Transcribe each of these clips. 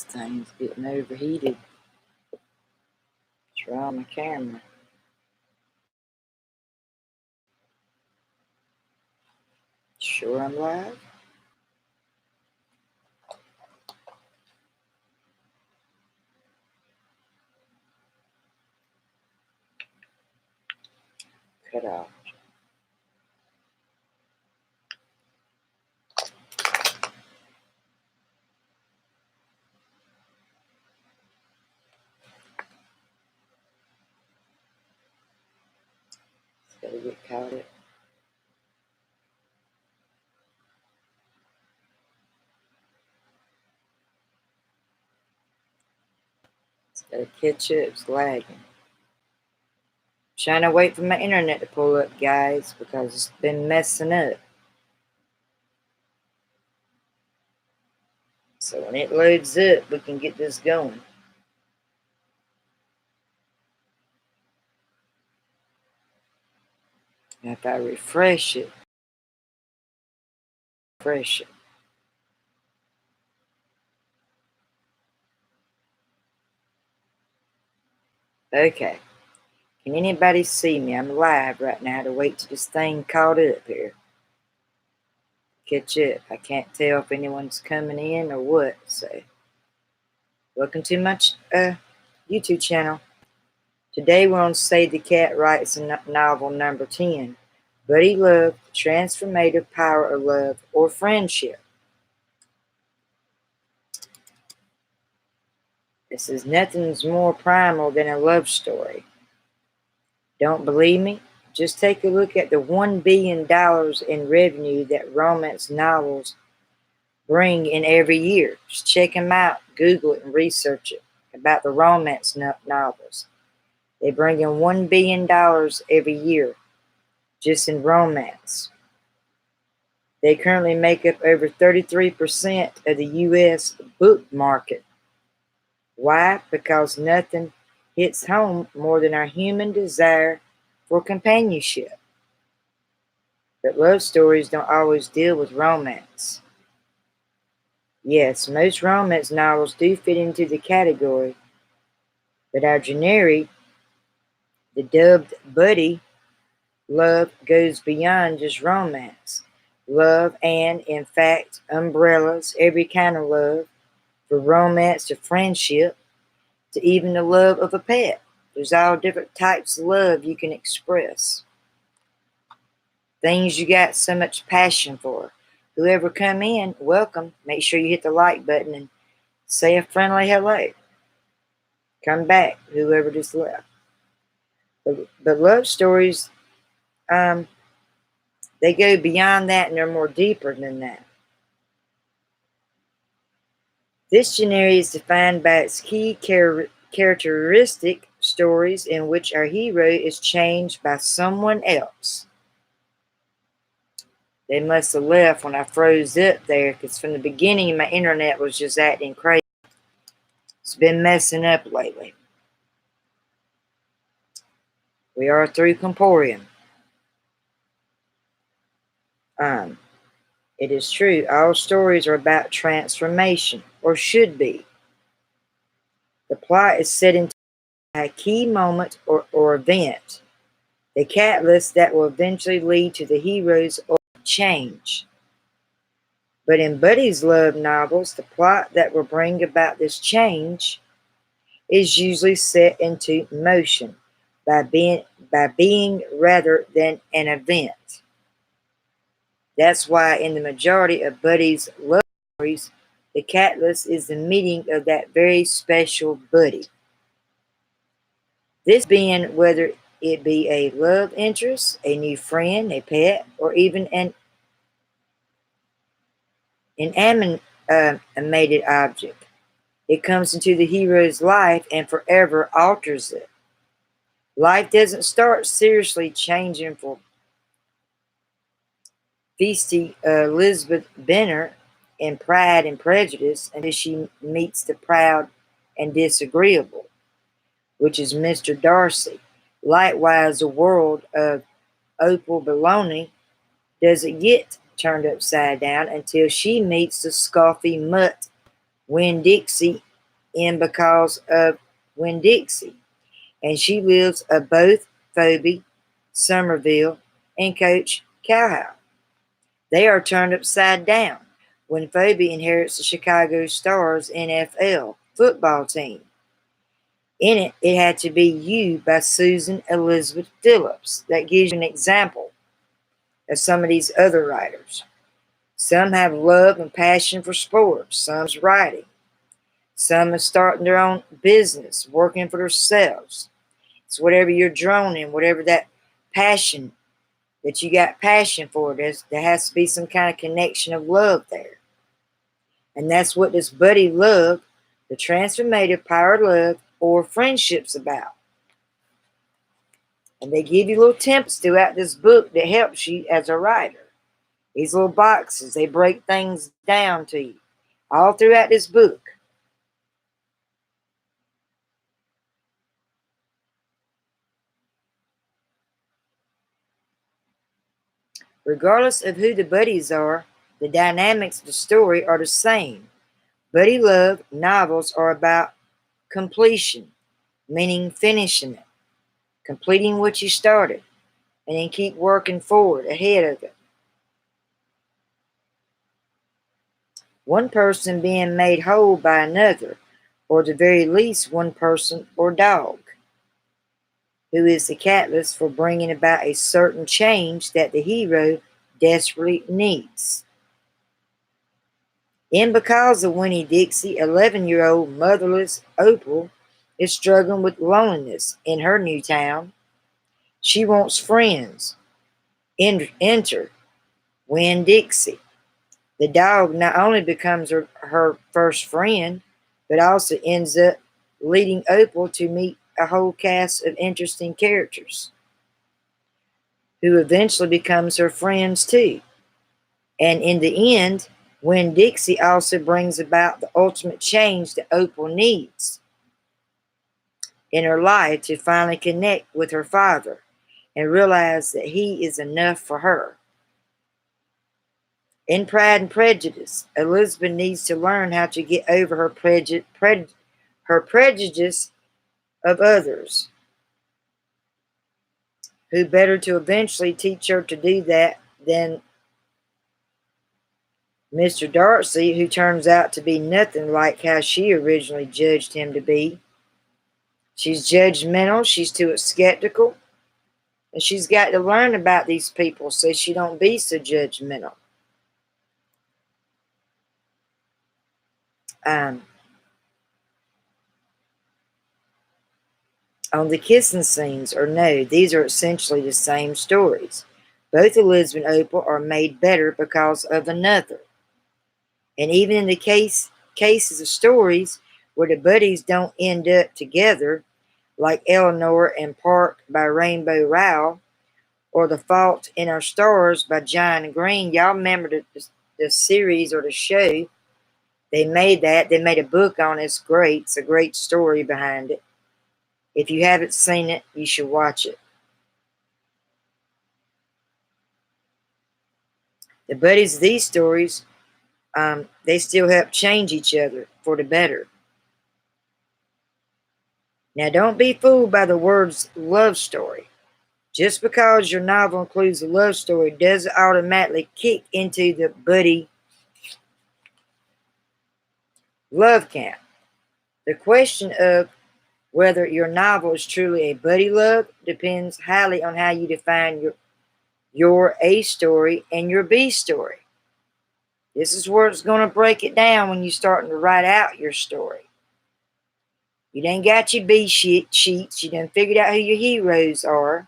This thing's getting overheated. It's right on my camera. Sure I'm live? Cut off. Gotta get caught up. It's gotta catch up. It's lagging. Trying to wait for my internet to pull up, guys, because it's been messing up. So when it loads up, we can get this going. And if I refresh it. Okay. Can anybody see me? I'm live right now to wait till this thing caught up here. Catch up. I can't tell if anyone's coming in or what, so welcome to my YouTube channel. Today we're on Say the Cat Writes in novel number 10, Buddy Love, the Transformative Power of Love or Friendship. This is nothing's more primal than a love story. Don't believe me? Just take a look at the $1 billion in revenue that romance novels bring in every year. Just check them out, Google it, and research it about the romance novels. They bring in $1 billion every year just in romance. They currently make up over 33% of the U.S. book market. Why? Because nothing hits home more than our human desire for companionship. But love stories don't always deal with romance. Yes, most romance novels do fit into the category, but our generic, the dubbed buddy love goes beyond just romance. Love and, in fact, umbrellas every kind of love, from romance to friendship to even the love of a pet. There's all different types of love you can express. Things you got so much passion for. Whoever come in, welcome. Make sure you hit the like button and say a friendly hello. Come back, whoever just left. But love stories, they go beyond that and they're more deeper than that. This genre is defined by its key characteristic stories in which our hero is changed by someone else. They must have left when I froze up there, because from the beginning my internet was just acting crazy. It's been messing up lately. We are through Comporium. It is true, all stories are about transformation, or should be. The plot is set into a key moment or event, the catalyst that will eventually lead to the hero's change. But in Buddy's love novels, the plot that will bring about this change is usually set into motion by being rather than an event. That's why in the majority of Buddy's love stories, the catalyst is the meeting of that very special buddy. This being whether it be a love interest, a new friend, a pet, or even an animated object. It comes into the hero's life and forever alters it. Life doesn't start seriously changing for Feisty Elizabeth Benner in Pride and Prejudice until she meets the proud and disagreeable, which is Mr. Darcy. Likewise, the world of Opal Baloney doesn't get turned upside down until she meets the scoffy mutt Winn-Dixie in because of Winn-Dixie, and she lives of both Phoebe Somerville and Coach Cowhell. They are turned upside down when Phoebe inherits the Chicago Stars NFL football team. In it, it had to be You by Susan Elizabeth Phillips. That gives you an example of some of these other writers. Some have love and passion for sports. Some's writing. Some are starting their own business, working for themselves. It's whatever you're drawn in, whatever that passion that you got passion for. There has to be some kind of connection of love there. And that's what this buddy love, the transformative power of love, or friendship's about. And they give you little tips throughout this book that helps you as a writer. These little boxes, they break things down to you all throughout this book. Regardless of who the buddies are, the dynamics of the story are the same. Buddy love novels are about completion, meaning finishing it, completing what you started, and then keep working forward ahead of it. One person being made whole by another, or at the very least one person or dog, who is the catalyst for bringing about a certain change that the hero desperately needs. And because of Winnie Dixie, 11-year-old motherless Opal is struggling with loneliness in her new town. She wants friends. Enter Winn-Dixie. The dog not only becomes her first friend, but also ends up leading Opal to meet a whole cast of interesting characters who eventually becomes her friends too. And in the end, Winn-Dixie also brings about the ultimate change that Opal needs in her life to finally connect with her father and realize that he is enough for her. In Pride and Prejudice, Elizabeth needs to learn how to get over her prejudice of others. Who better to eventually teach her to do that than Mr. Darcy, who turns out to be nothing like how she originally judged him to be. She's judgmental, she's too skeptical, and she's got to learn about these people so she don't be so judgmental. On the kissing scenes, or no, these are essentially the same stories. Both Elizabeth and Opal are made better because of another. And even in the cases of stories where the buddies don't end up together, like Eleanor and Park by Rainbow Rowell, or The Fault in Our Stars by John Green. Y'all remember the series or the show? They made that. They made a book on it. It's great. It's a great story behind it. If you haven't seen it, you should watch it. The buddies of these stories, they still help change each other for the better. Now, don't be fooled by the words love story. Just because your novel includes a love story doesn't automatically kick into the buddy love camp. The question of whether your novel is truly a buddy love depends highly on how you define your A story and your B story. This is where it's going to break it down when you're starting to write out your story. You done got your B sheets. You done figured out who your heroes are.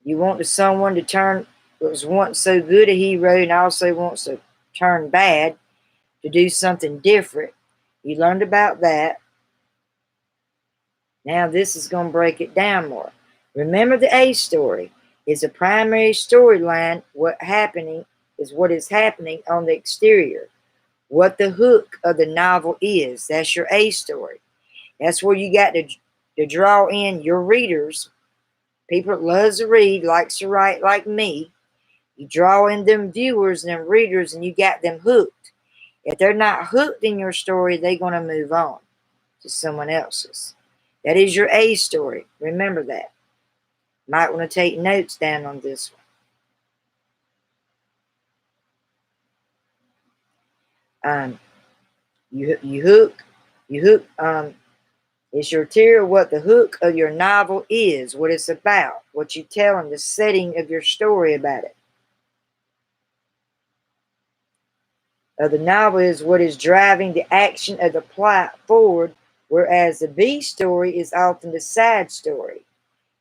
You want someone to turn what was once so good a hero and also wants to turn bad, to do something different. You learned about that. Now this is going to break it down more. Remember, the A story is a primary storyline. What is happening on the exterior. What the hook of the novel is. That's your A story. That's where you got to draw in your readers. People that loves to read, likes to write like me. You draw in them viewers and them readers, and you got them hooked. If they're not hooked in your story, they're going to move on to someone else's. That is your A story. Remember that. Might want to take notes down on this one. You hook. You hook. It's your tier what the hook of your novel is, what it's about, what you tell them, the setting of your story about it. The novel is what is driving the action of the plot forward, whereas the B story is often the side story.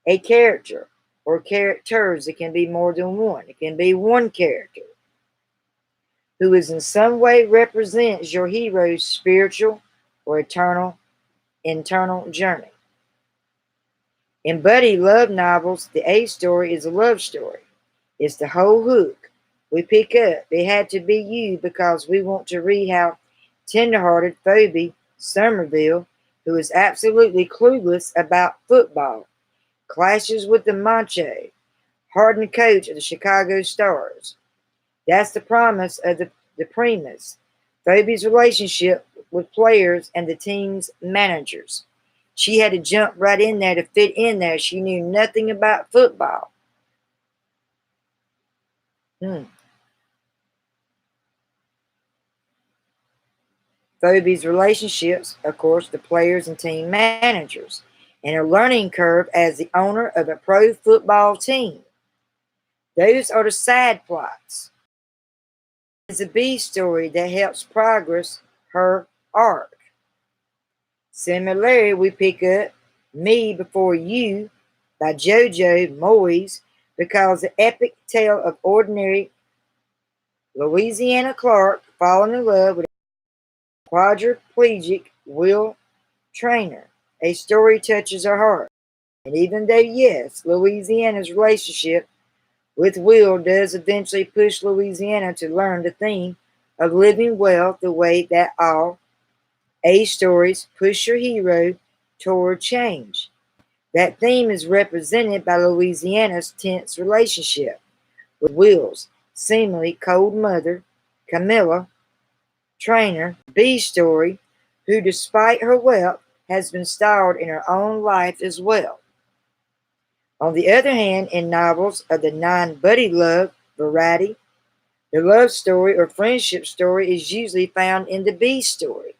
A character or characters, it can be more than one. It can be one character who is in some way represents your hero's spiritual or internal journey. In buddy love novels, the A story is a love story. It's the whole hook. We pick up. It had to be you because we want to read how tenderhearted Phoebe Somerville, who is absolutely clueless about football, clashes with the macho, hardened coach of the Chicago Stars. That's the promise of the premise. Phoebe's relationship with players and the team's managers. She had to jump right in there to fit in there. She knew nothing about football. Phoebe's relationships, of course, the players and team managers, and her learning curve as the owner of a pro football team. Those are the side plots. It's a B story that helps progress her arc. Similarly, we pick up Me Before You by Jojo Moyes because the epic tale of ordinary Louisiana Clark falling in love with a quadriplegic Will Trainer. A story touches her heart. And even though, yes, Louisiana's relationship with Will does eventually push Louisiana to learn the theme of living well the way that all A stories push your hero toward change. That theme is represented by Louisiana's tense relationship with Will's seemingly cold mother, Camilla Trainer, B story, who despite her wealth has been stalled in her own life as well. On the other hand, in novels of the non-buddy love variety, the love story or friendship story is usually found in the B story.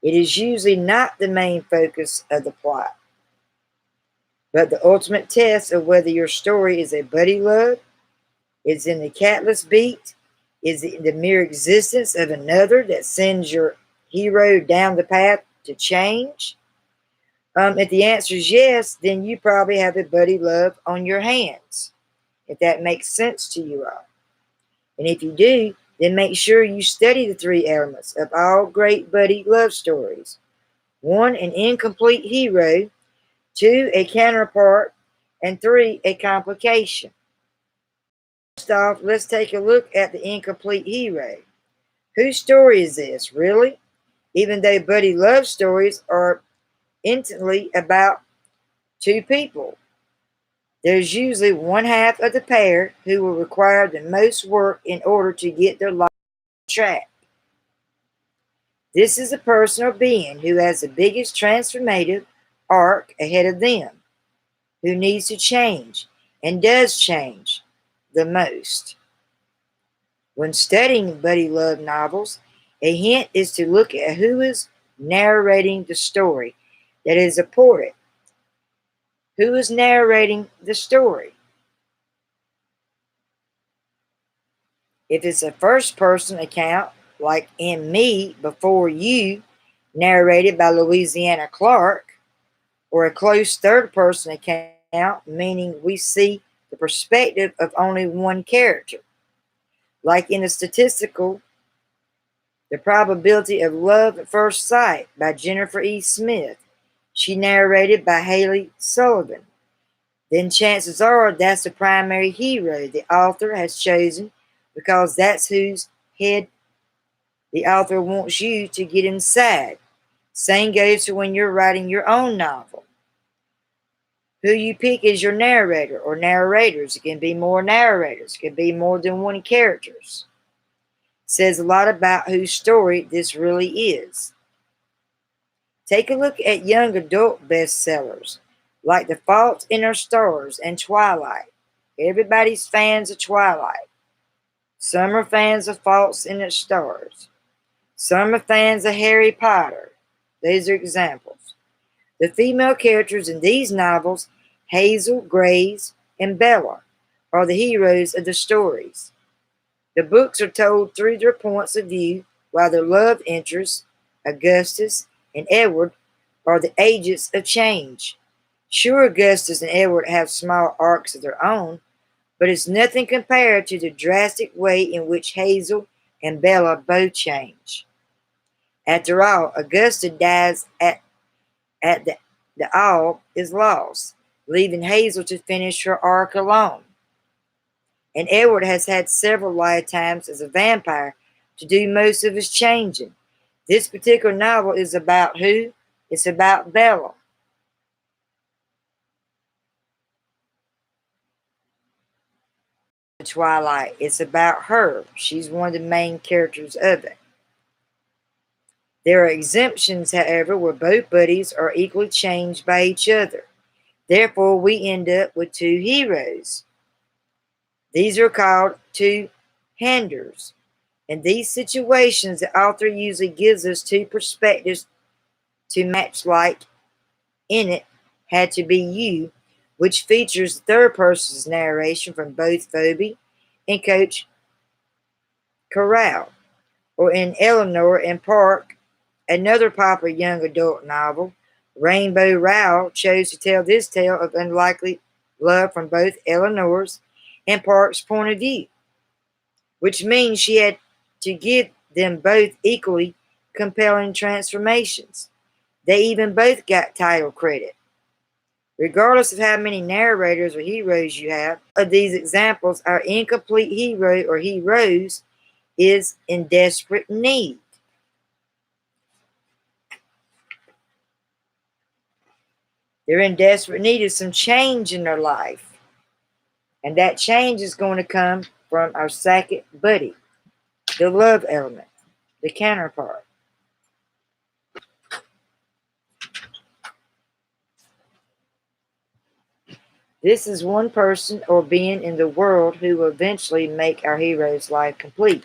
It is usually not the main focus of the plot, but the ultimate test of whether your story is a buddy love, is in the catalyst beat, is it the mere existence of another that sends your hero down the path to change. If the answer is yes, then you probably have a buddy love on your hands, if that makes sense to you all. And if you do, then make sure you study the three elements of all great buddy love stories. 1, an incomplete hero. 2, a counterpart. And 3, a complication. First off, let's take a look at the incomplete hero. Whose story is this, really? Even though buddy love stories are intimately about two people, there's usually one half of the pair who will require the most work in order to get their life on track. This is a person or being who has the biggest transformative arc ahead of them, who needs to change and does change the most. When studying buddy love novels, a hint is to look at who is narrating the story. That is important. Who is narrating the story? If it's a first person account, like in Me Before You, narrated by Louisiana Clark, or a close third person account, meaning we see the perspective of only one character, like in the statistical The Probability of Love at First Sight by Jennifer E. Smith, she narrated by Haley Sullivan, then chances are that's the primary hero the author has chosen because that's whose head the author wants you to get inside. Same goes to when you're writing your own novel. Who you pick as your narrator or narrators. It can be more narrators. It can be more than one characters. says a lot about whose story this really is. Take a look at young adult bestsellers like The Fault in Our Stars and Twilight. Everybody's fans of Twilight. Some are fans of Faults in Our Stars. Some are fans of Harry Potter. These are examples. The female characters in these novels, Hazel, Grace, and Bella, are the heroes of the stories. The books are told through their points of view, while their love interests, Augustus and Edward, are the agents of change. Sure, Augustus and Edward have small arcs of their own, but it's nothing compared to the drastic way in which Hazel and Bella both change. After all, Augustus dies at the all is lost, leaving Hazel to finish her arc alone. And Edward has had several lifetimes as a vampire to do most of his changing. This particular novel is about who? It's about Bella. Twilight. It's about her. She's one of the main characters of it. There are exemptions, however, where both buddies are equally changed by each other. Therefore, we end up with two heroes. These are called two handers. In these situations, the author usually gives us two perspectives to match, like in it had to be you, which features third person's narration from both Phoebe and Coach Corral, or in Eleanor and Park, another popular young adult novel. Rainbow Rowell chose to tell this tale of unlikely love from both Eleanor's and Park's point of view, which means she had to give them both equally compelling transformations. They even both got title credit. Regardless of how many narrators or heroes you have, of these examples, our incomplete hero or heroes is in desperate need. They're in desperate need of some change in their life. And that change is going to come from our second buddy, the love element, the counterpart. This is one person or being in the world who will eventually make our hero's life complete,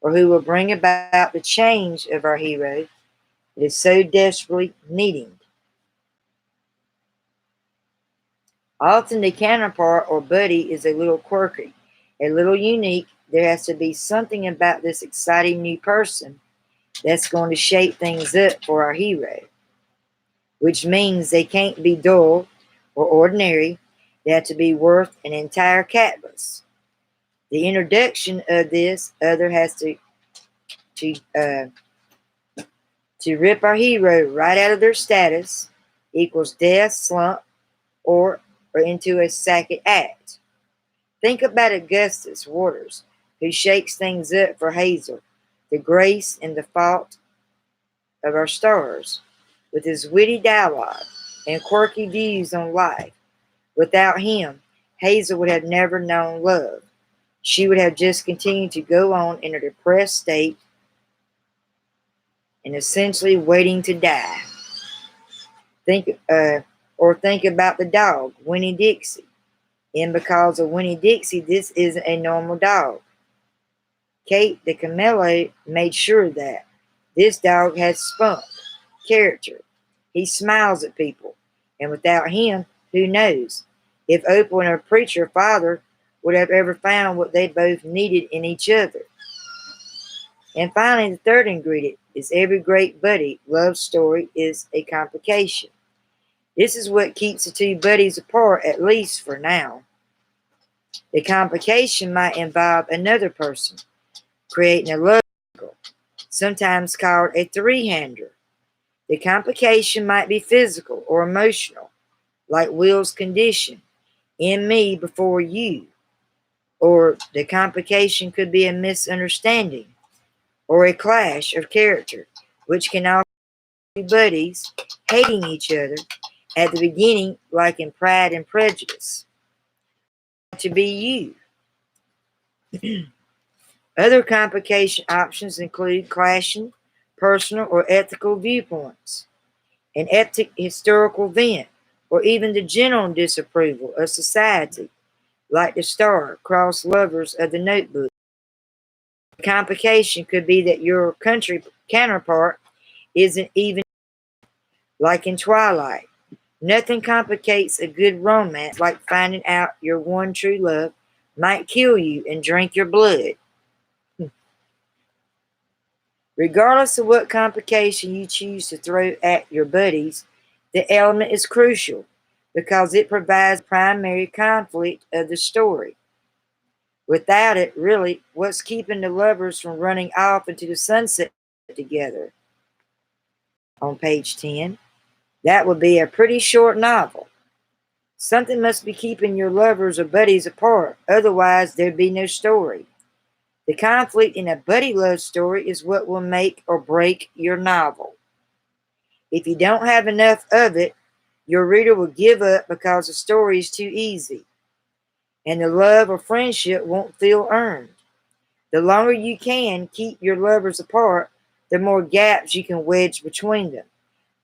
or who will bring about the change of our hero that is so desperately needing. Often the counterpart or buddy is a little quirky, a little unique. There has to be something about this exciting new person that's going to shape things up for our hero, which means they can't be dull or ordinary. They have to be worth an entire canvas. The introduction of this other has to uh, to rip our hero right out of their status equals death, slump, or into a second act. Think about Augustus Waters, who shakes things up for Hazel, the grace and the fault of our stars, with his witty dialogue and quirky views on life. Without him, Hazel would have never known love. She would have just continued to go on in a depressed state and essentially waiting to die. Think about the dog, Winnie Dixie. And because of Winnie Dixie, this isn't a normal dog. Kate the Camelo made sure that this dog has spunk, character. He smiles at people. And without him, who knows if Opal and her preacher father would have ever found what they both needed in each other. And finally, the third ingredient is every great buddy love story is a complication. This is what keeps the two buddies apart, at least for now. The complication might involve another person creating a love triangle, sometimes called a three-hander. The complication might be physical or emotional, like Will's condition, in me before you. Or the complication could be a misunderstanding or a clash of character, which can also be buddies hating each other at the beginning, like in Pride and Prejudice. To be you. Other complication options include clashing personal or ethical viewpoints, an epic historical event, or even the general disapproval of society, like the star-crossed lovers of the Notebook. The complication could be that your country counterpart isn't even like in Twilight. Nothing complicates a good romance like finding out your one true love might kill you and drink your blood. Regardless of what complication you choose to throw at your buddies, the element is crucial because it provides the primary conflict of the story. Without it, really, what's keeping the lovers from running off into the sunset together? On page 10, that would be a pretty short novel. Something must be keeping your lovers or buddies apart, otherwise there'd be no story. The conflict in a buddy love story is what will make or break your novel. If you don't have enough of it, your reader will give up because the story is too easy, and the love or friendship won't feel earned. The longer you can keep your lovers apart, the more gaps you can wedge between them,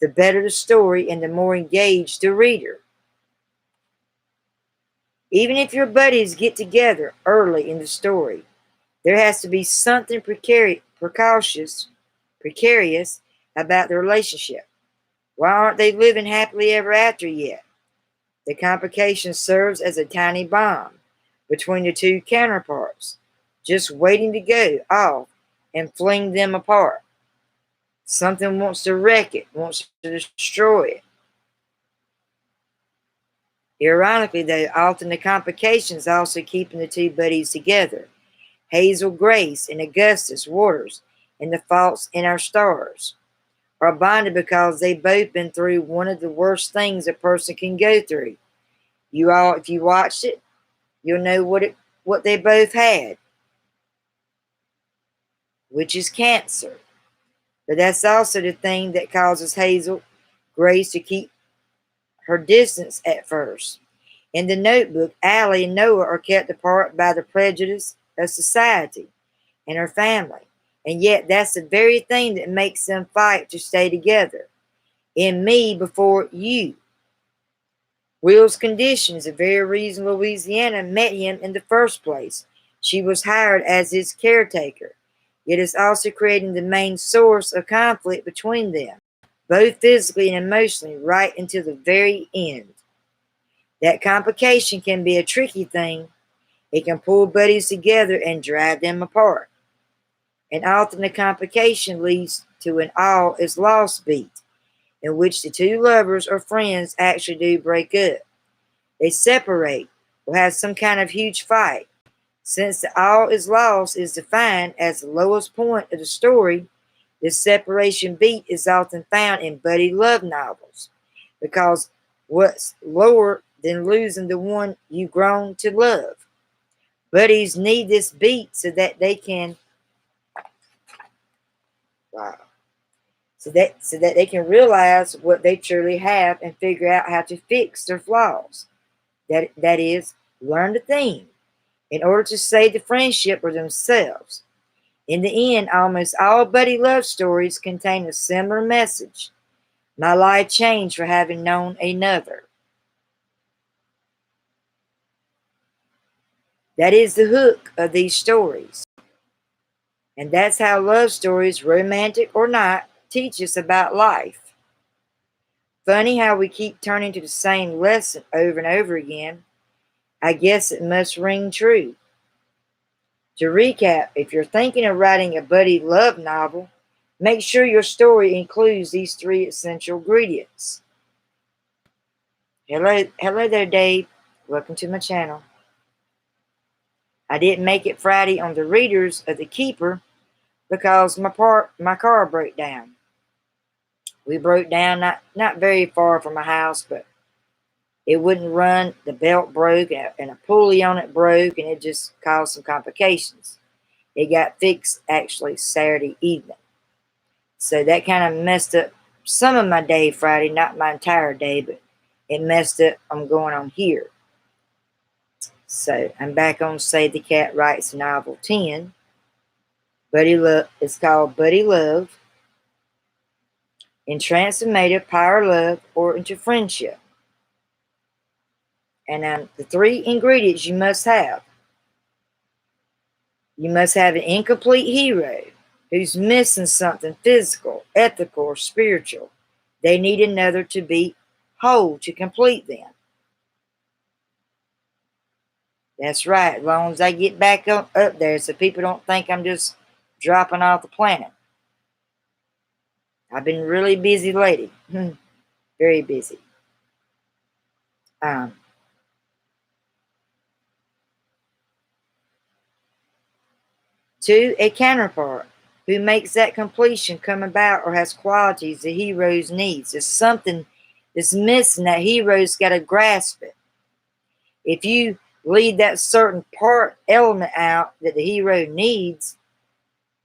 the better the story and the more engaged the reader. Even if your buddies get together early in the story, there has to be something precarious about the relationship. Why aren't they living happily ever after yet? The complication serves as a tiny bomb between the two counterparts, just waiting to go off and fling them apart. Something wants to wreck it, wants to destroy it. Ironically, though, often the complications also keeping the two buddies together. Hazel Grace and Augustus Waters and the faults in our stars are bonded because they've both been through one of the worst things a person can go through. If you watched it, you'll know what they both had, which is cancer. But that's also the thing that causes Hazel Grace to keep her distance at first. In the Notebook, Allie and Noah are kept apart by the prejudice of society and her family. And yet that's the very thing that makes them fight to stay together. In me before you. Will's condition is the very reason Louisiana met him in the first place. She was hired as his caretaker. It is also creating the main source of conflict between them, both physically and emotionally, right until the very end. That complication can be a tricky thing. It can pull buddies together and drive them apart. And often the complication leads to an all is lost beat, in which the two lovers or friends actually do break up. They separate or have some kind of huge fight. Since the all is lost is defined as the lowest point of the story, this separation beat is often found in buddy love novels, because what's lower than losing the one you've grown to love? Buddies need this beat so that they can wow, so that they can realize what they truly have and figure out how to fix their flaws. That is, learn the theme in order to save the friendship or themselves. In the end, almost all buddy love stories contain a similar message. My life changed for having known another. That is the hook of these stories. And that's how love stories, romantic or not, teach us about life. Funny how we keep turning to the same lesson over and over again. I guess it must ring true. To recap, if you're thinking of writing a buddy love novel, make sure your story includes these three essential ingredients. Hello there, Dave. Welcome to my channel. I didn't make it Friday on the readers of The Keeper because my car broke down. We broke down not very far from my house, but it wouldn't run. The belt broke and a pulley on it broke, and it just caused some complications. It got fixed actually Saturday evening. So that kind of messed up some of my day Friday, not my entire day, but it messed up. I'm going on here. So I'm back on Save the Cat Writes Novel 10. Buddy Love. It's called Buddy Love, in transformative power love, or into friendship. And the three ingredients you must have. You must have an incomplete hero who's missing something physical, ethical, or spiritual. They need another to be whole to complete them. That's right. As long as I get back up there so people don't think I'm just dropping off the planet. I've been really busy lately. Very busy. Um, Two, a counterpart who makes that completion come about or has qualities the heroes needs. There's something that's missing. That hero's got to grasp it. If you leave that certain part element out that the hero needs,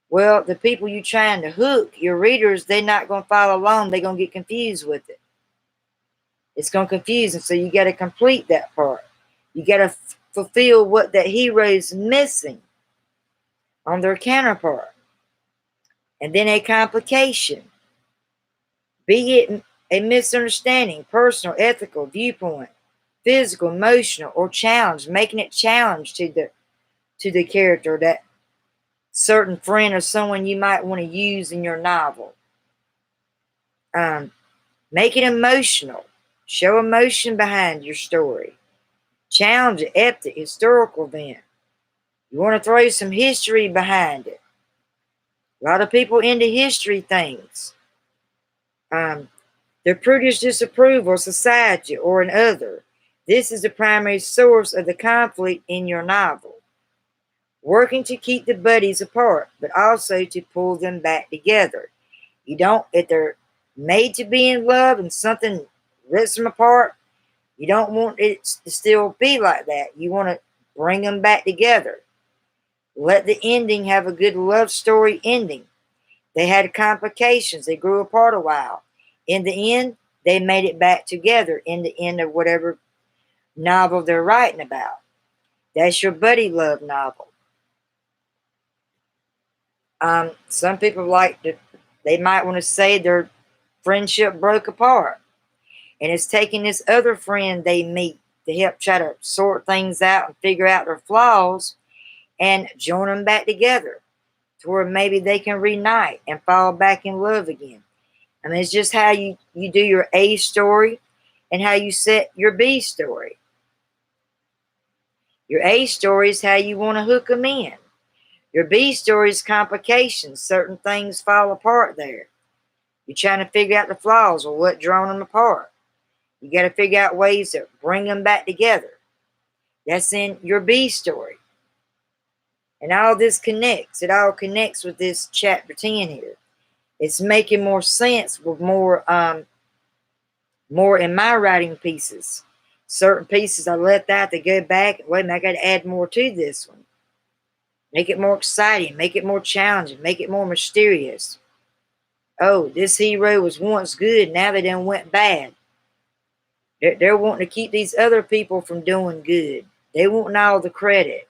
well, the people you're trying to hook, your readers, they're not going to follow along. They're going to get confused with it. It's going to confuse them. So you got to complete that part. You got to fulfill what that hero's missing on their counterpart. And then a complication, be it a misunderstanding, personal, ethical, viewpoint, physical, emotional, or challenge, making it challenge to the character, that certain friend or someone you might want to use in your novel. Make it emotional. Show emotion behind your story. Challenge an epic historical event. You want to throw some history behind it. A lot of people into history things. The prudish disapproval of society or another. This is the primary source of the conflict in your novel. Working to keep the buddies apart, but also to pull them back together. You don't, if they're made to be in love and something rips them apart, you don't want it to still be like that. You want to bring them back together. Let the ending have a good love story ending. They had complications. They grew apart a while. In the end, they made it back together in the end of whatever novel they're writing about. That's your buddy love novel. Some people they might want to say their friendship broke apart. And it's taking this other friend they meet to help try to sort things out and figure out their flaws and join them back together to where maybe they can reunite and fall back in love again. I mean, it's just how you do your A story and how you set your B story. Your A story is how you want to hook them in. Your B story is complications. Certain things fall apart there. You're trying to figure out the flaws or what drawn them apart. You got to figure out ways to bring them back together. That's in your B story. And all this connects. It all connects with this chapter 10 here. It's making more sense with more in my writing pieces. Certain pieces I left out to go back. Wait a minute, I got to add more to this one. Make it more exciting. Make it more challenging. Make it more mysterious. Oh, this hero was once good. Now they done went bad. They're wanting to keep these other people from doing good. They want all the credit.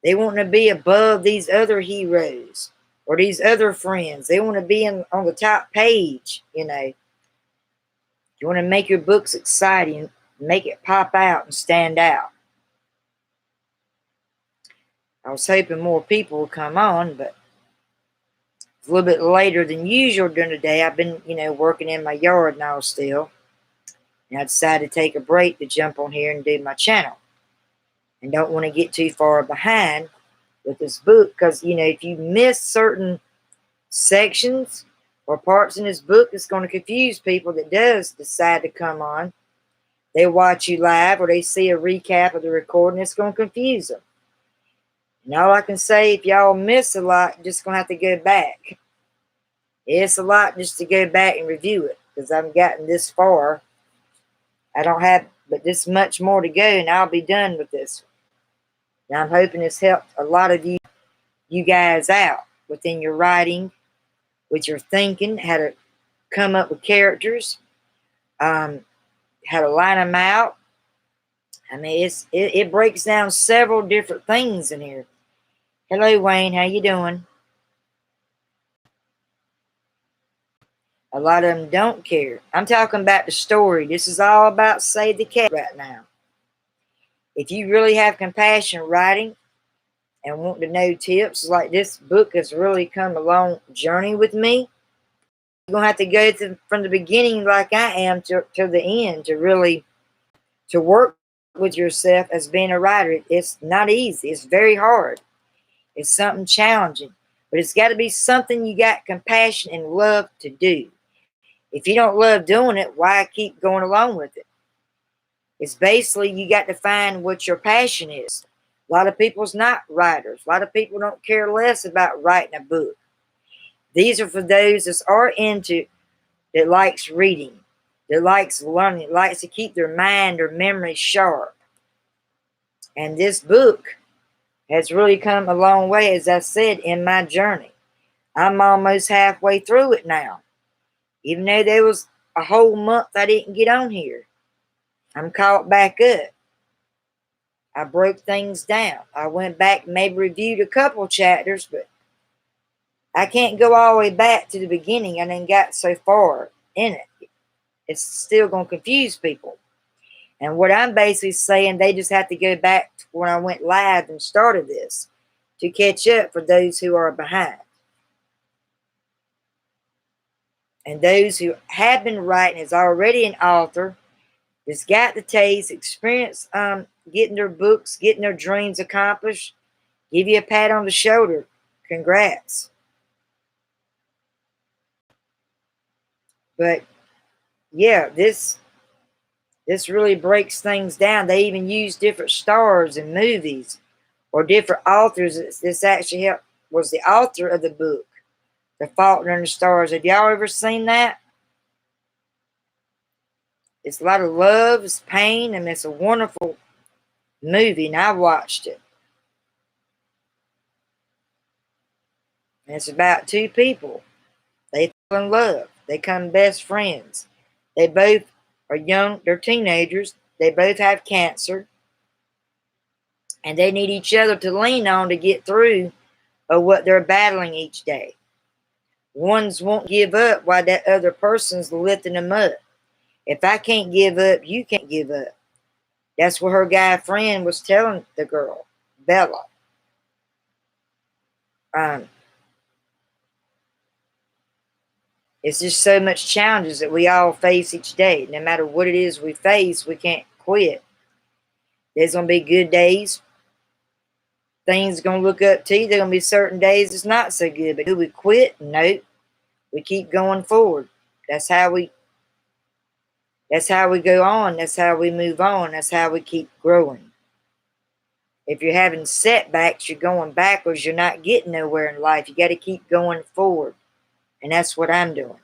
They want to be above these other heroes or these other friends. They want to be on the top page, you know. You want to make your books exciting, make it pop out and stand out. I was hoping more people would come on, but it's a little bit later than usual during the day. I've been, working in my yard now still. And I decided to take a break to jump on here and do my channel. And don't want to get too far behind with this book because, if you miss certain sections or parts in this book, it's going to confuse people that does decide to come on. They watch you live or they see a recap of the recording. It's going to confuse them. And all I can say, if y'all miss a lot, you're just going to have to go back. It's a lot just to go back and review it because I've gotten this far. I don't have but this much more to go and I'll be done with this. And I'm hoping it's helped a lot of you guys out within your writing, with your thinking, how to come up with characters, how to line them out. I mean, it breaks down several different things in here. Hello, Wayne. How you doing? A lot of them don't care. I'm talking about the story. This is all about Save the Cat right now. If you really have compassion writing and want to know tips, like this book has really come a long journey with me. You're gonna have to go from the beginning, like I am, to the end to really to work with yourself as being a writer. It's not easy. It's very hard. It's something challenging, but it's got to be something you got compassion and love to do. If you don't love doing it, why keep going along with it? It's basically you got to find what your passion is. A lot of people's not writers. A lot of people don't care less about writing a book. These are for those that are into that likes reading, that likes learning, that likes to keep their mind or memory sharp. And this book has really come a long way, as I said, in my journey. I'm almost halfway through it now. Even though there was a whole month I didn't get on here, I'm caught back up. I broke things down. I went back and maybe reviewed a couple chapters, but I can't go all the way back to the beginning. I didn't got so far in it. It's still going to confuse people. And what I'm basically saying, they just have to go back to when I went live and started this to catch up for those who are behind. And those who have been writing is already an author, that's got the taste, experience getting their books, getting their dreams accomplished. Give you a pat on the shoulder. Congrats. But yeah, this really breaks things down. They even use different stars in movies or different authors. This actually was the author of the book, The Fault in the Stars. Have y'all ever seen that? It's a lot of love, it's pain, and it's a wonderful movie, and I watched it. And it's about two people. They fall in love. They become best friends. They both are young. They're teenagers. They both have cancer. And they need each other to lean on to get through what they're battling each day. Ones won't give up while that other person's lifting them up. If I can't give up, you can't give up. That's what her guy friend was telling the girl, Bella. Um, it's just so much challenges that we all face each day. No matter what it is we face, we can't quit. There's going to be good days. Things going to look up to you. There's going to be certain days it's not so good. But do we quit? Nope. We keep going forward. That's how we go on. That's how we move on. That's how we keep growing. If you're having setbacks, you're going backwards, you're not getting nowhere in life. You got to keep going forward. And that's what I'm doing.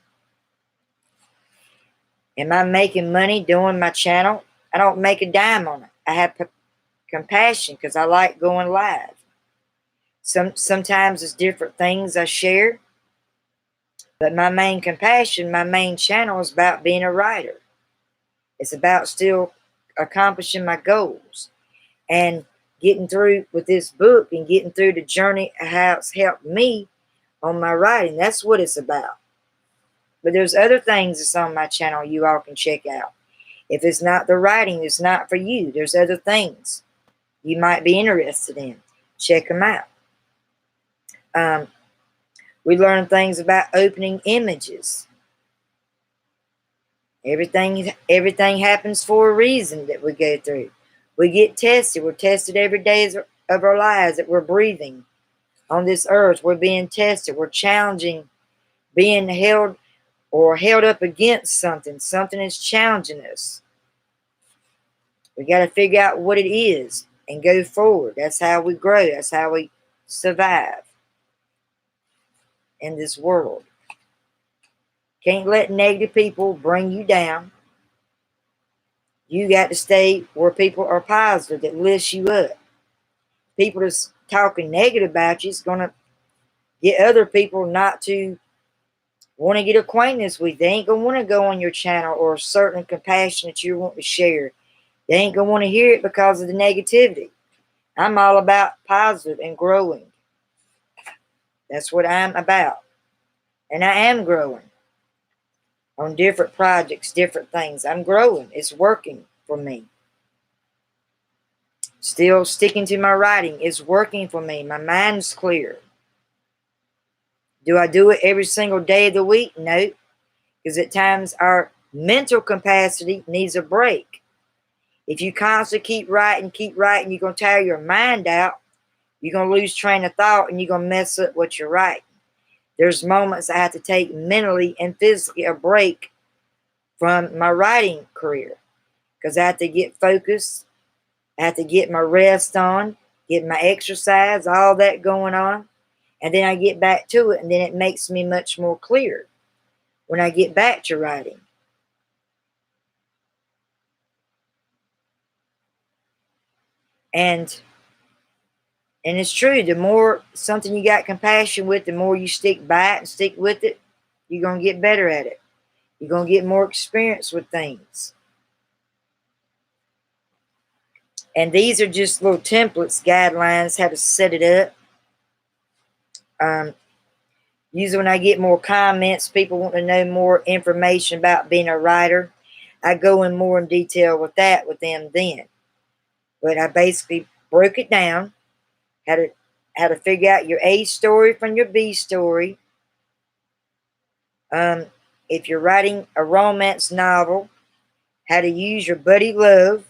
Am I making money doing my channel? I don't make a dime on it. I have compassion because I like going live. Sometimes it's different things I share. But my main compassion, my main channel is about being a writer. It's about still accomplishing my goals and getting through with this book and getting through the journey how it's helped me on my writing. That's what it's about. But there's other things that's on my channel you all can check out. If it's not the writing, it's not for you. There's other things you might be interested in. Check them out. We learn things about opening images. Everything happens for a reason that we go through. We get tested. We're tested every day of our lives that we're breathing on this earth. We're being tested. We're challenging, being held up against something. Something is challenging us. We got to figure out what it is and go forward. That's how we grow. That's how we survive in this world. Can't let negative people bring you down. You got to stay where people are positive, that lifts you up. People that's talking negative about you is going to get other people not to want to get acquaintance with you. They ain't going to want to go on your channel or a certain compassion that you want to share. They ain't going to want to hear it because of the negativity. I'm all about positive and growing. That's what I'm about. And I am growing on different projects, different things. I'm growing. It's working for me. Still sticking to my writing. It's working for me. My mind's clear. Do I do it every single day of the week? No, because at times our mental capacity needs a break. If you constantly keep writing, you're going to tire your mind out. You're going to lose train of thought and you're going to mess up what you're writing. There's moments I have to take mentally and physically a break from my writing career because I have to get focused. I have to get my rest on, get my exercise, all that going on. And then I get back to it, and then it makes me much more clear when I get back to writing. And it's true, the more something you got compassion with, the more you stick by it and stick with it, you're going to get better at it. You're going to get more experience with things. And these are just little templates, guidelines, how to set it up. Usually when I get more comments, people want to know more information about being a writer. I go in more in detail with that with them then. But I basically broke it down, how to figure out your A story from your B story. If you're writing a romance novel, how to use your buddy love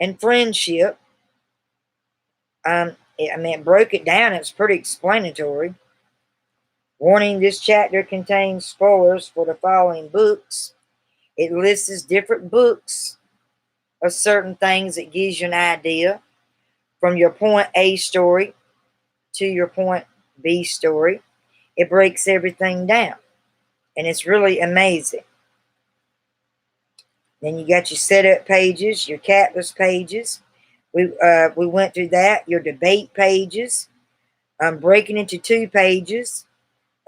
and friendship. It broke it down. It's pretty explanatory. Warning, this chapter contains spoilers for the following books. It lists different books of certain things that gives you an idea from your point A story to your point B story. It breaks everything down. And it's really amazing. Then you got your setup pages, your catalyst pages. We went through that. Your debate pages. Breaking into 2 pages.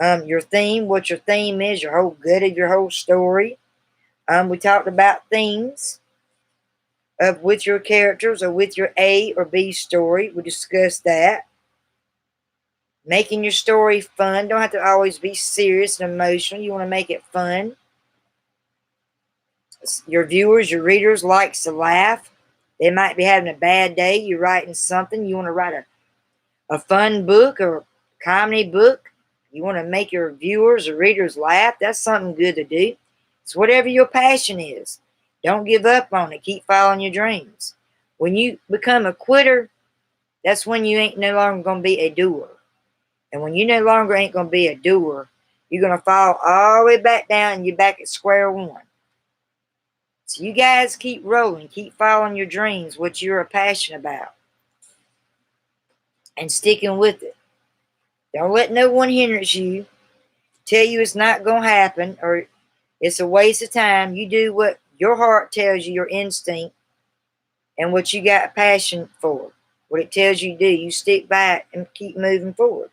Your theme, what your theme is, your whole gut of your whole story. We talked about themes of with your characters or with your A or B story. We discussed that. Making your story fun. Don't have to always be serious and emotional. You want to make it fun. Your viewers, your readers likes to laugh. They might be having a bad day. You're writing something. You want to write a fun book or a comedy book. You want to make your viewers or readers laugh. That's something good to do. It's whatever your passion is. Don't give up on it. Keep following your dreams. When you become a quitter, that's when you ain't no longer going to be a doer. And when you no longer ain't going to be a doer, you're going to fall all the way back down and you're back at square one. So you guys keep rolling. Keep following your dreams, what you're passionate about. And sticking with it. Don't let no one hinder you. Tell you it's not going to happen or it's a waste of time. You do what your heart tells you, your instinct, and what you got a passion for. What it tells you to do. You stick by it and keep moving forward.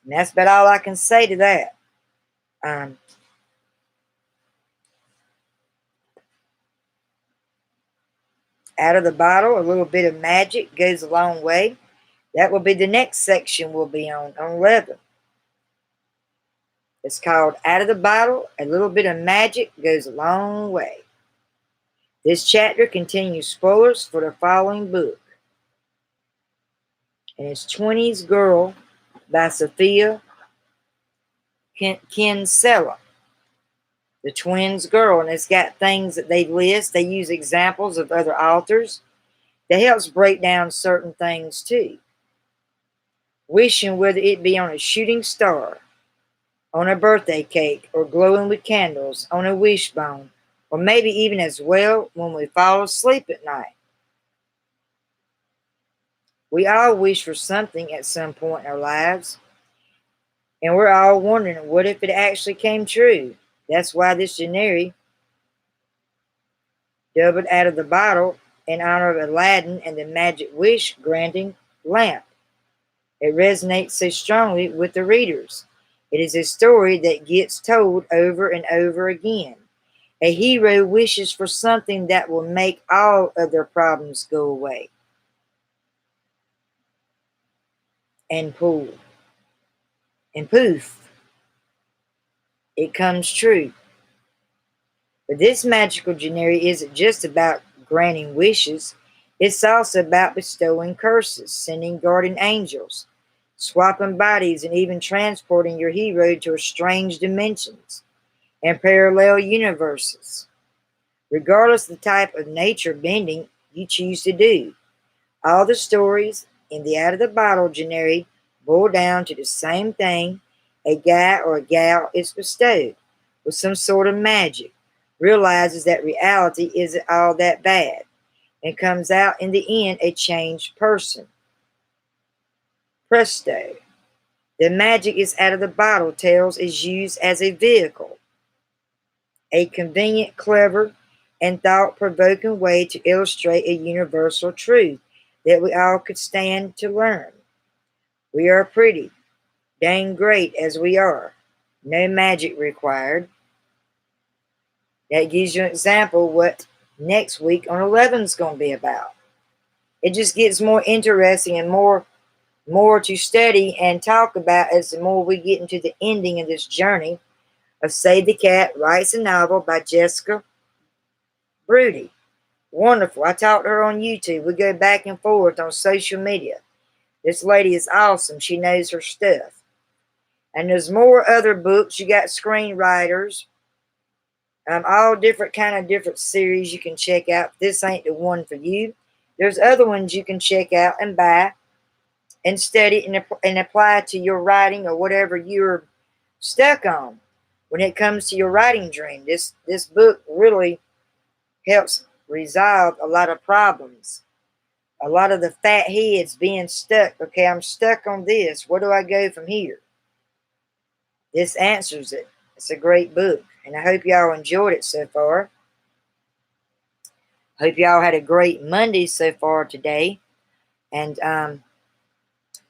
And that's about all I can say to that. Out of the bottle, a little bit of magic goes a long way. That will be the next section we'll be on 11. It's called Out of the Bottle, a little bit of magic goes a long way. This chapter continues spoilers for the following book. And it's 20s Girl by Sophia Kinsella. The Twins Girl. And it's got things that they list. They use examples of other authors. That helps break down certain things too. Wishing, whether it be on a shooting star, on a birthday cake, or glowing with candles on a wishbone, or maybe even as well when we fall asleep at night. We all wish for something at some point in our lives, and we're all wondering, what if it actually came true? That's why this January doubled out of the bottle in honor of Aladdin and the magic wish granting lamp. It resonates so strongly with the readers. It is a story that gets told over and over again. A hero wishes for something that will make all of their problems go away. and pull. And poof, it comes true. But this magical January isn't just about granting wishes. It's also about bestowing curses, sending guardian angels, swapping bodies, and even transporting your hero to strange dimensions and parallel universes. Regardless of the type of nature bending you choose to do, all the stories in the Out of the Bottle January boil down to the same thing. A guy or a gal is bestowed with some sort of magic, realizes that reality isn't all that bad, and comes out in the end a changed person. Presto. The magic is out of the bottle. Tales is used as a vehicle, a convenient, clever, and thought provoking way to illustrate a universal truth that we all could stand to learn. We are pretty, dang great as we are. No magic required. That gives you an example of what next week on 11 is going to be about. It just gets more interesting and more to study and talk about as the more we get into the ending of this journey of Save the Cat Writes a Novel by Jessica Broody. Wonderful. I talked to her on YouTube. We go back and forth on social media. This lady is awesome. She knows her stuff. And there's more other books. You got screenwriters, all different kind of different series you can check out. If this ain't the one for you, there's other ones you can check out and buy and study and apply to your writing or whatever you're stuck on when it comes to your writing dream. This book really helps resolve a lot of problems. A lot of the fat heads being stuck. Okay, I'm stuck on this. Where do I go from here? This answers it. It's a great book, and I hope y'all enjoyed it so far. Hope y'all had a great Monday so far today, and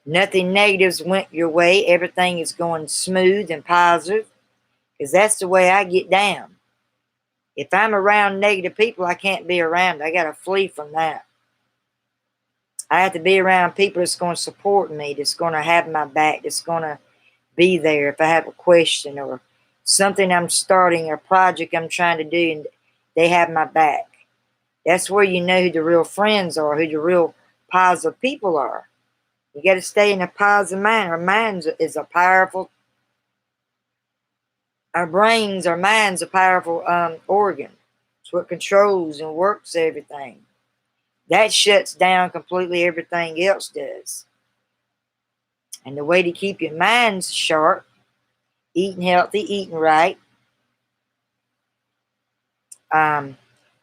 nothing negatives went your way. Everything is going smooth and positive, because that's the way I get down. If I'm around negative people, I can't be around. I got to flee from that. I have to be around people that's going to support me, that's going to have my back, that's going to be there if I have a question or something I'm starting, a project I'm trying to do, and they have my back. That's where you know who the real friends are, who the real positive people are. You got to stay in a positive mind. Our minds is a powerful, our brains, our minds a powerful organ. It's what controls and works everything. That shuts down completely everything else does. And the way to keep your minds sharp, eating healthy, eating right,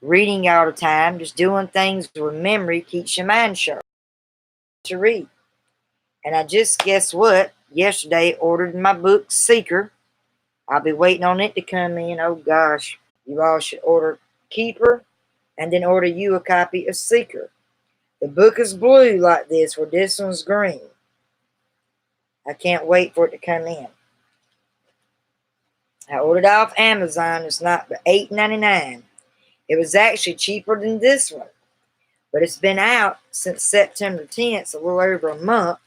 reading all the time, just doing things with memory keeps your mind sharp to read. And I just, guess what? Yesterday ordered my book, Seeker. I'll be waiting on it to come in. Oh gosh, you all should order Keeper and then order you a copy of Seeker. The book is blue like this, where this one's green. I can't wait for it to come in. I ordered it off Amazon. It's not but $8.99. It was actually cheaper than this one. But it's been out since September 10th, a little over a month.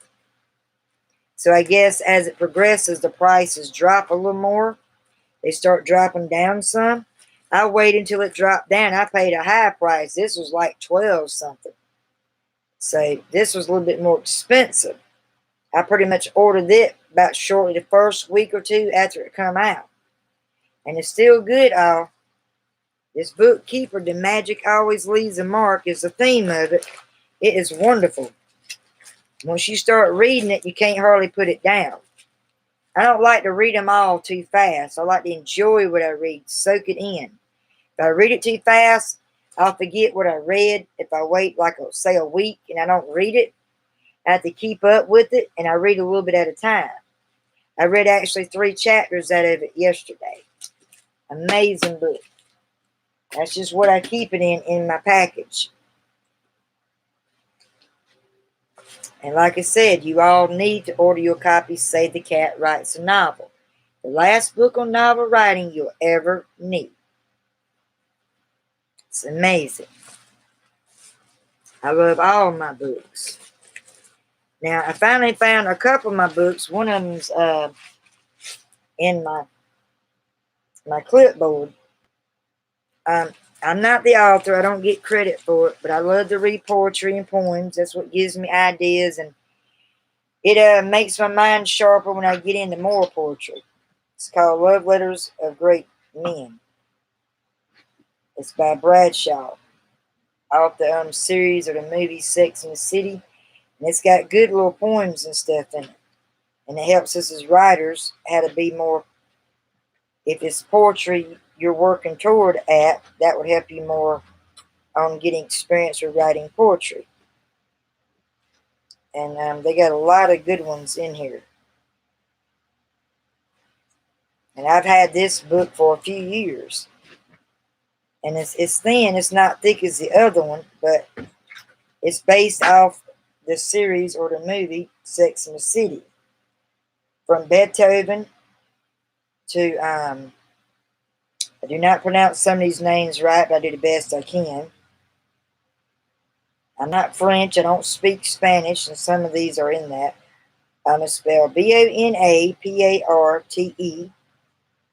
So I guess as it progresses, the prices drop a little more. They start dropping down some. I waited until it dropped down. I paid a high price. This was like 12 something. So this was a little bit more expensive. I pretty much ordered it about shortly the first week or two after it come out. And it's still good, all. This book, Keeper, The Magic Always Leaves a Mark, is the theme of it. It is wonderful. Once you start reading it, you can't hardly put it down. I don't like to read them all too fast. I like to enjoy what I read, soak it in. If I read it too fast, I'll forget what I read. If I wait, like, say, a week and I don't read it, I have to keep up with it, and I read a little bit at a time. I read actually 3 chapters out of it yesterday. Amazing book. That's just what I keep it in my package. And like I said, you all need to order your copy, Save the Cat Writes a Novel. The last book on novel writing you'll ever need. It's amazing. I love all my books. Now, I finally found a couple of my books. One of them's in my clipboard. Um, I'm not the author. I don't get credit for it, but I love to read poetry and poems. That's what gives me ideas, and it makes my mind sharper when I get into more poetry. It's called Love Letters of Great Men. It's by Bradshaw, off the series or the movie Sex and the City. And it's got good little poems and stuff in it. And it helps us as writers how to be more, if it's poetry you're working toward at, that would help you more on getting experience with writing poetry. And they got a lot of good ones in here. And I've had this book for a few years. And it's thin, it's not thick as the other one, but it's based off the series or the movie Sex and the City. From Beethoven to, I do not pronounce some of these names right, but I do the best I can. I'm not French, I don't speak Spanish, and some of these are in that. I'm going to spell Bonaparte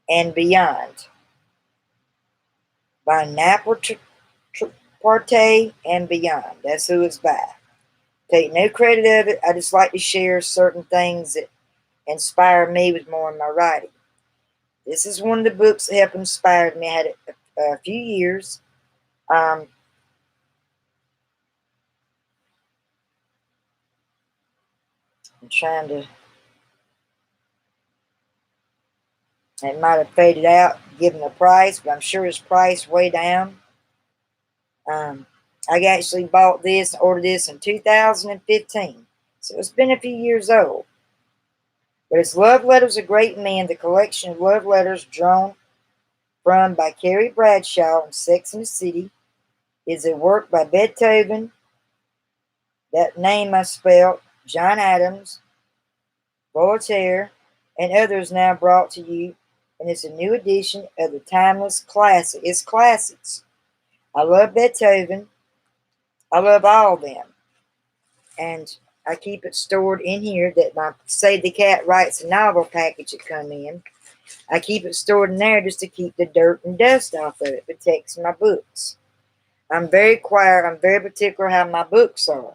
and Beyond. By Naparte and Beyond. That's who it's by. Take no credit of it. I just like to share certain things that inspire me with more in my writing. This is one of the books that have inspired me. I had it a few years. I'm trying to. It might have faded out given the price, but I'm sure it's priced way down. I actually bought this and ordered this in 2015, so it's been a few years old. But it's Love Letters of Great Men, the collection of love letters drawn from by Carrie Bradshaw in Sex and the City, is a work by Beethoven, that name I spelled, John Adams, Voltaire, and others now brought to you, and it's a new edition of the timeless classic. It's classics. I love Beethoven. I love all of them. And I keep it stored in here that my Save the Cat Writes a Novel package that come in. I keep it stored in there just to keep the dirt and dust off of it. It protects my books. I'm very quiet. I'm very particular how my books are.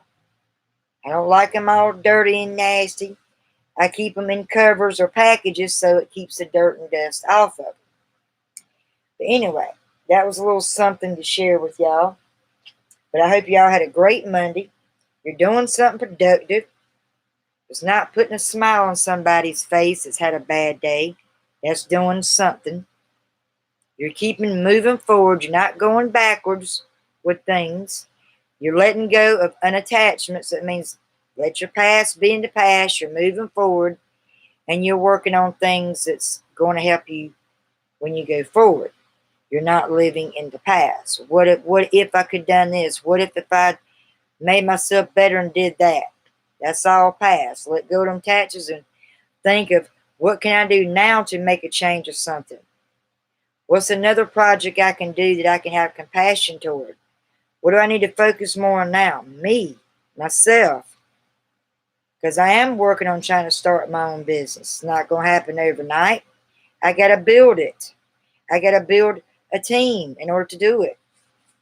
I don't like them all dirty and nasty. I keep them in covers or packages so it keeps the dirt and dust off of them. But anyway, that was a little something to share with y'all. But I hope y'all had a great Monday. You're doing something productive. It's not putting a smile on somebody's face that's had a bad day. That's doing something. You're keeping moving forward. You're not going backwards with things. You're letting go of unattachments. That means let your past be in the past. You're moving forward. And you're working on things that's going to help you when you go forward. You're not living in the past. What if I could have done this? What if I made myself better and did that? That's all past. Let go of them attachments and think of what can I do now to make a change of something. What's another project I can do that I can have compassion toward? What do I need to focus more on now? Me, myself. Because I am working on trying to start my own business. It's not going to happen overnight. I got to build it. I got to build a team in order to do it.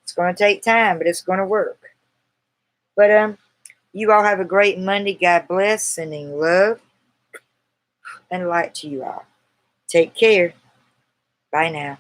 It's going to take time, but it's going to work. But you all have a great Monday. God bless. Sending love and light to you all. Take care. Bye now.